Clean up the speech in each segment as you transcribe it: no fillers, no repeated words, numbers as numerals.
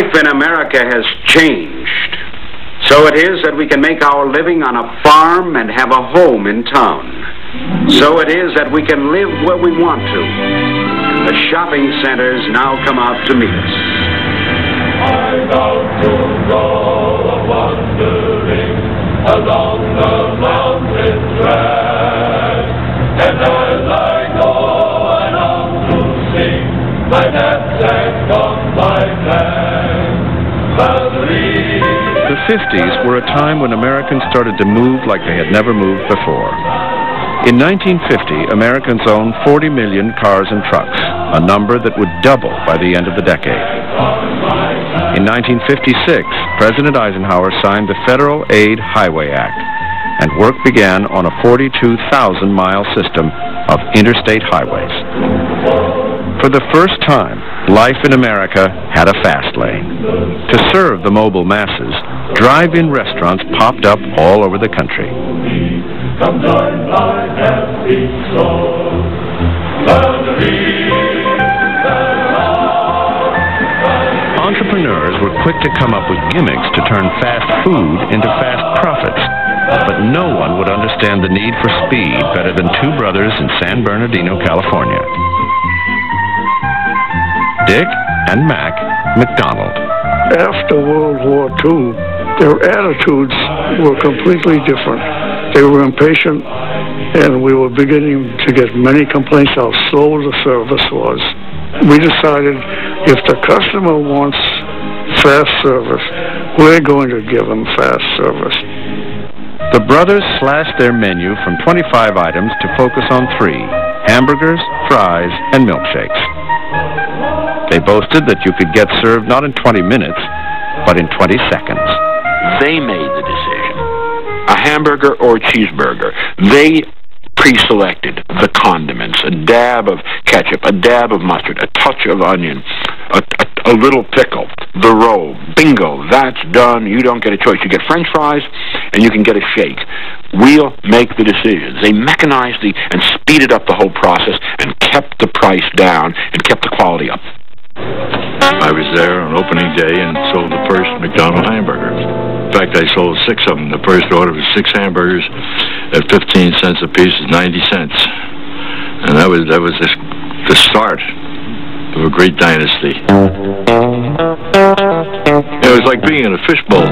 Life in America has changed. So it is that we can make our living on a farm and have a home in town. So it is that we can live where we want to. And the shopping centers now come out to meet us. I love to go a-wandering along the mountain track. And as I go, I long to sing my knapsack on my back. The 50s were a time when Americans started to move like they had never moved before. In 1950, Americans owned 40 million cars and trucks, a number that would double by the end of the decade. In 1956, President Eisenhower signed the Federal Aid Highway Act, and work began on a 42,000-mile system of interstate highways. For the first time, life in America had a fast lane. To serve the mobile masses, drive-in restaurants popped up all over the country. Come join my happy soul. Entrepreneurs were quick to come up with gimmicks to turn fast food into fast profits. But no one would understand the need for speed better than two brothers in San Bernardino, California. Dick and Mac McDonald. After World War II, their attitudes were completely different. They were impatient, and we were beginning to get many complaints how slow the service was. We decided if the customer wants fast service, we're going to give them fast service. The brothers slashed their menu from 25 items to focus on 3: hamburgers, fries, and milkshakes. They boasted that you could get served not in 20 minutes, but in 20 seconds. They made the decision. A hamburger or a cheeseburger. They pre-selected the condiments, a dab of ketchup, a dab of mustard, a touch of onion, a little pickle, the roll. Bingo, that's done. You don't get a choice. You get French fries, and you can get a shake. We'll make the decisions. They mechanized and speeded up the whole process and kept the price down and kept the quality up. I was there on opening day and sold the first McDonald's hamburgers. In fact, I sold 6 of them. The first order was 6 hamburgers at 15 cents a piece, 90 cents. And that was the start of a great dynasty. It was like being in a fishbowl.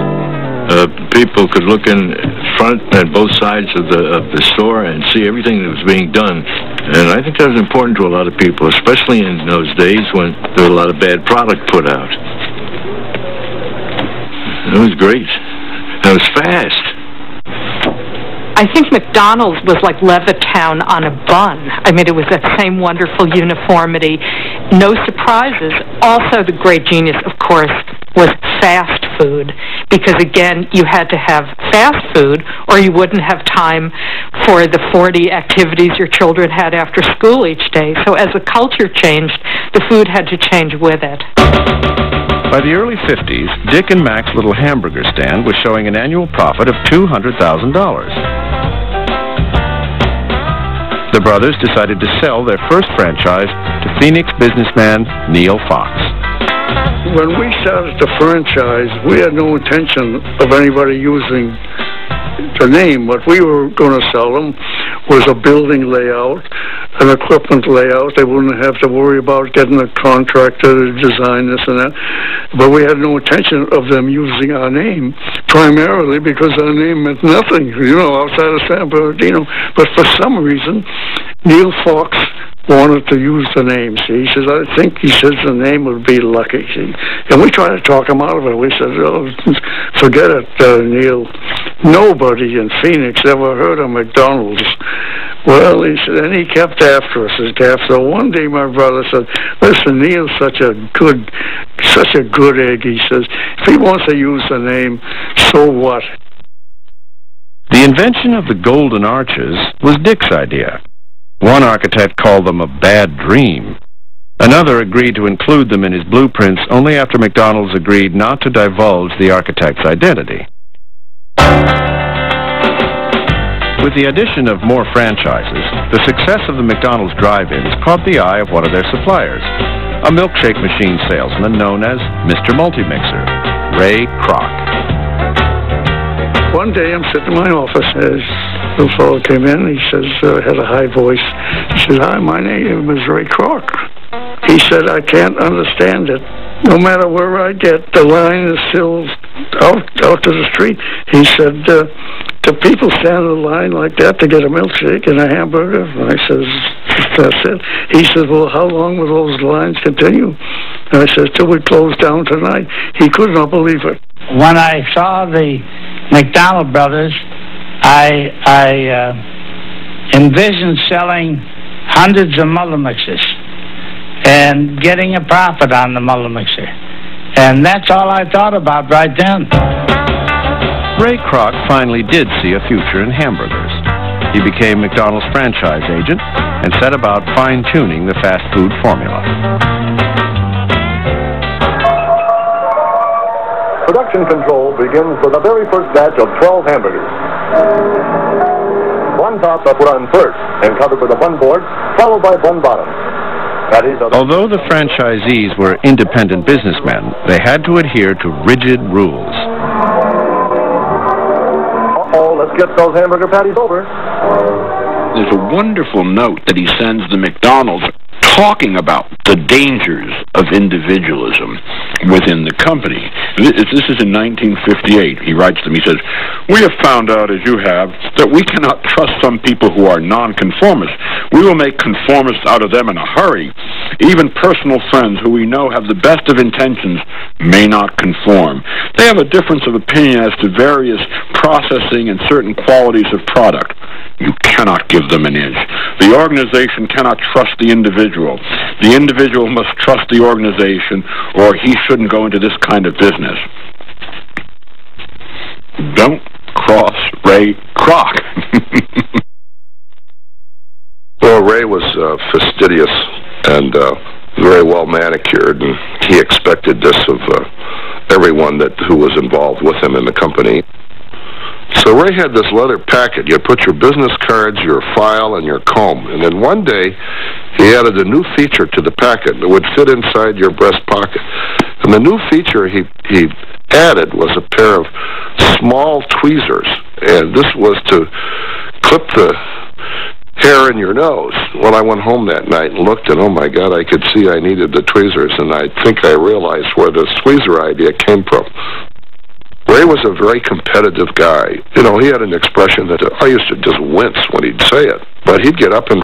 People could look in front and both sides of the store and see everything that was being done. And I think that was important to a lot of people, especially in those days when there was a lot of bad product put out. It was great. It was fast. I think McDonald's was like Levittown on a bun. I mean, it was that same wonderful uniformity. No surprises. Also, the great genius, of course, was fast food. Because, again, you had to have fast food or you wouldn't have time for the 40 activities your children had after school each day. So as the culture changed, the food had to change with it. By the early 50s, Dick and Mac's little hamburger stand was showing an annual profit of $200,000. The brothers decided to sell their first franchise to Phoenix businessman Neil Fox. When we started the franchise, we had no intention of anybody using the name. What we were going to sell them was a building layout, an equipment layout. They wouldn't have to worry about getting a contractor to design this and that. But we had no intention of them using our name, primarily because our name meant nothing, outside of San Bernardino. But for some reason, Neil Fox wanted to use the name. See, he says, the name would be Lucky. See, and we tried to talk him out of it. We said, oh, forget it, Neil. Nobody in Phoenix ever heard of McDonald's. Well, he said, and he kept after us. So one day my brother said, listen, Neil's such a good egg. He says, if he wants to use the name, so what? The invention of the Golden Arches was Dick's idea. One architect called them a bad dream. Another agreed to include them in his blueprints only after McDonald's agreed not to divulge the architect's identity. With the addition of more franchises, the success of the McDonald's drive-ins caught the eye of one of their suppliers. a milkshake machine salesman known as Mr. Multimixer, Ray Kroc. One day I'm sitting in my office as the fellow came in. He says, had a high voice. He said, "Hi, my name is Ray Kroc." He said, "I can't understand it. No matter where I get, the line is still out to the street." He said, "Do people stand in line like that to get a milkshake and a hamburger?" And I says, "That's it." He says, "Well, how long will those lines continue?" And I says, "Till we close down tonight." He could not believe it. When I saw the McDonald brothers, I envisioned selling hundreds of Multimixers and getting a profit on the Multimixer. And that's all I thought about right then. Ray Kroc finally did see a future in hamburgers. He became McDonald's franchise agent and set about fine-tuning the fast food formula. Production control begins with the very first batch of 12 hamburgers. One top are put on first and covered with a bun board, followed by bun bottom. Although the franchisees were independent businessmen, they had to adhere to rigid rules. Uh-oh, let's get those hamburger patties over. There's a wonderful note that he sends the McDonald's talking about the dangers of individualism within the company. This is in 1958. He writes to them, he says, "We have found out, as you have, that we cannot trust some people who are nonconformists. We will make conformists out of them in a hurry. Even personal friends who we know have the best of intentions may not conform. They have a difference of opinion as to various processing and certain qualities of product. You cannot give them an inch. The organization cannot trust the individual. The individual must trust the organization, or he shouldn't go into this kind of business." Don't cross Ray Kroc. Well, Ray was fastidious and very well manicured, and he expected this of everyone who was involved with him in the company. So Ray had this leather packet. You put your business cards, your file, and your comb. And then one day, he added a new feature to the packet that would fit inside your breast pocket. And the new feature he added was a pair of small tweezers. And this was to clip the hair in your nose. When I went home that night and looked, and oh my God, I could see I needed the tweezers. And I think I realized where this tweezer idea came from. Ray was a very competitive guy. You know, he had an expression that I used to just wince when he'd say it. But he'd get up and